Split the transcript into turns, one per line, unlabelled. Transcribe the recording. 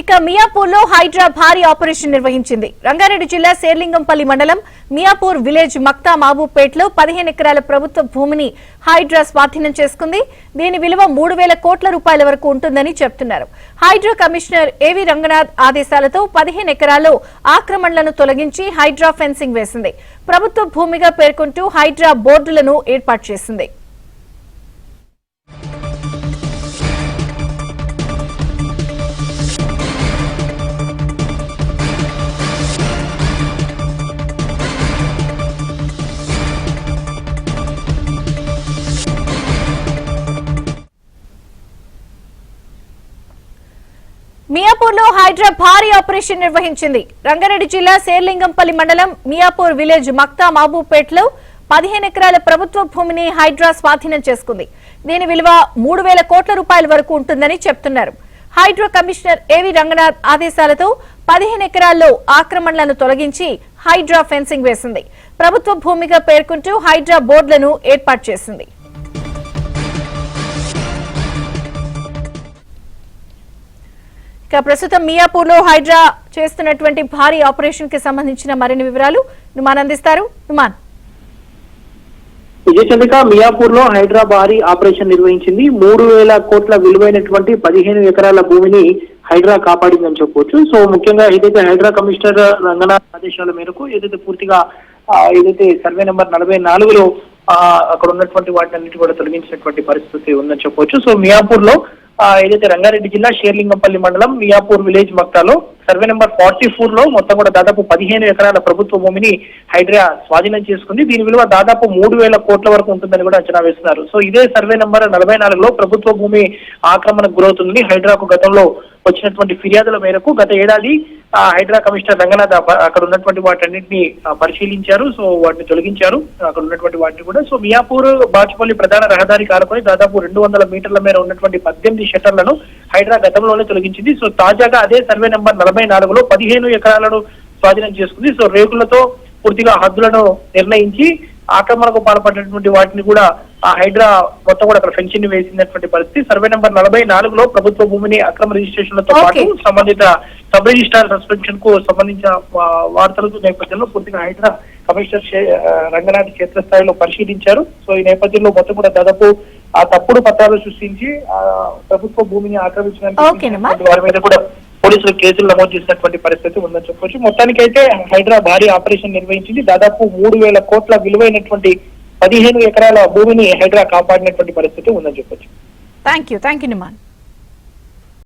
ఇక మియాపూర్లో హైడ్రా భారీ ఆపరేషన్ నిర్వహించింది. రంగారెడ్డి జిల్లా శేర్లింగంపల్లి మండలం మియాపూర్ విలేజ్ మక్తా మహబూబ్పేటలో 15 ఎకరాల ప్రభుత్వ భూమిని హైడ్రా స్వాధీనం చేసుకుంది. దీని విలువ 3,000 కోట్ల రూపాయల వరకు ఉంటుందని చెప్తున్నారు. హైడ్రా కమిషనర్ ఏవి రంగనాథ్ ఆదేశాలతో 15 ఎకరాల్లో ఆక్రమణలను తొలగించి హైడ్రా ఫెన్సింగ్ వేసింది. ప్రభుత్వ భూమిగా పేర్కొంటూ హైడ్రా బోర్డులను ఏర్పాటు చేసింది. మియాపూర్లో హైడ్రా భారీ ఆపరేషన్ నిర్వహించింది. రంగారెడ్డి జిల్లా శేర్లింగంపల్లి మండలం మియాపూర్ విలేజ్ మక్తా మహబూబ్పేటలో 15 ఎకరాల ప్రభుత్వ భూమిని హైడ్రా స్వాధీనం చేసుకుంది. దీని విలువ 3,000 కోట్ల రూపాయల వరకు ఉంటుందని చెప్తున్నారు. హైడ్రా కమిషనర్ ఏవి రంగనాథ్ ఆదేశాలతో 15 ఎకరాల్లో ఆక్రమణలను తొలగించి హైడ్రా ఫెన్సింగ్ వేసింది. ప్రభుత్వ భూమిగా పేర్కొంటూ హైడ్రా బోర్డులను ఏర్పాటు చేసింది. ప్రస్తుతం మియాపూర్లో హైడ్రా చేస్తున్నటువంటి భారీ ఆపరేషన్ కి సంబంధించిన మరిన్ని వివరాలు నుమాన్ అందిస్తారు. నుమాన్.
విజయచంద్రిక, మియాపూర్ లో హైడ్రా భారీ ఆపరేషన్ నిర్వహించింది. 3,000 కోట్ల విలువైనటువంటి 15 ఎకరాల భూమిని హైడ్రా కాపాడిందని చెప్పవచ్చు. సో ముఖ్యంగా ఏదైతే హైడ్రా కమిషనర్ రంగనాథ్ ఆదేశాల మేరకు ఏదైతే పూర్తిగా ఏదైతే సర్వే నెంబర్ 44లో అక్కడ ఉన్నటువంటి వాటిని కూడా తొలగించినటువంటి పరిస్థితి ఉందని చెప్పవచ్చు. సో మియాపూర్ లో ఏదైతే రంగారెడ్డి జిల్లా షేర్లింగంపల్లి మండలం మియాపూర్ విలేజ్ మక్తాలో సర్వే నెంబర్ 44 లో మొత్తం కూడా దాదాపు 15 ఎకరాల ప్రభుత్వ భూమిని హైడ్రా స్వాధీనం చేసుకుంది. దీని విలువ దాదాపు 3,000 కోట్ల వరకు ఉంటుందని కూడా అంచనా వేస్తున్నారు. సో ఇదే సర్వే నెంబర్ 44లో ప్రభుత్వ భూమి ఆక్రమణకు గురవుతుందని హైడ్రాకు గతంలో వచ్చినటువంటి ఫిర్యాదుల మేరకు గత ఏడాది హైడ్రా కమిషనర్ రంగనాథ్ అక్కడ ఉన్నటువంటి వాటన్నింటినీ పరిశీలించారు. సో వాటిని తొలగించారు అక్కడ ఉన్నటువంటి వాటిని కూడా. సో మియాపూర్ బాచుపల్లి ప్రధాన రహదారి కానుకొని దాదాపు 200 మీటర్ల మేర ఉన్నటువంటి 18 షట్టర్లను హైడ్రా గతంలోనే తొలగించింది. సో తాజాగా అదే సర్వే నెంబర్ 44లో 15 ఎకరాలను స్వాధీనం చేసుకుంది. సో రేకులతో పూర్తిగా హద్దులను నిర్ణయించి ఆక్రమణకు పాల్పడినటువంటి వాటిని కూడా ఆ హైడ్రా మొత్తం కూడా అక్కడ ఫెన్సింగ్ వేసినటువంటి పరిస్థితి. సర్వే నెంబర్ 44లో ప్రభుత్వ భూమిని అక్రమ రిజిస్ట్రేషన్లతో పాటు సంబంధిత సబ్ రిజిస్ట్రార్ సస్పెన్షన్ కు సంబంధించిన వార్తల నేపథ్యంలో పూర్తిగా హైడ్రా కమిషనర్ రంగనాథ్ క్షేత్రస్థాయిలో పరిశీలించారు. సో ఈ నేపథ్యంలో మొత్తం కూడా దాదాపు ఆ తప్పుడు పత్రాలు సృష్టించి ఆ ప్రభుత్వ భూమిని ఆక్రమించడానికి వారి మీద కూడా పోలీసులు కేసులు నమోదు చేసినటువంటి పరిస్థితి ఉందని చెప్పొచ్చు. మొత్తానికైతే హైడ్రా భారీ ఆపరేషన్ నిర్వహించింది. దాదాపు 3,000 కోట్ల విలువైనటువంటి 15 ఎకరాల భూమిని హైడ్రా కాపాడినటువంటి పరిస్థితి ఉందని చెప్పొచ్చు.
Thank you నిమాన్.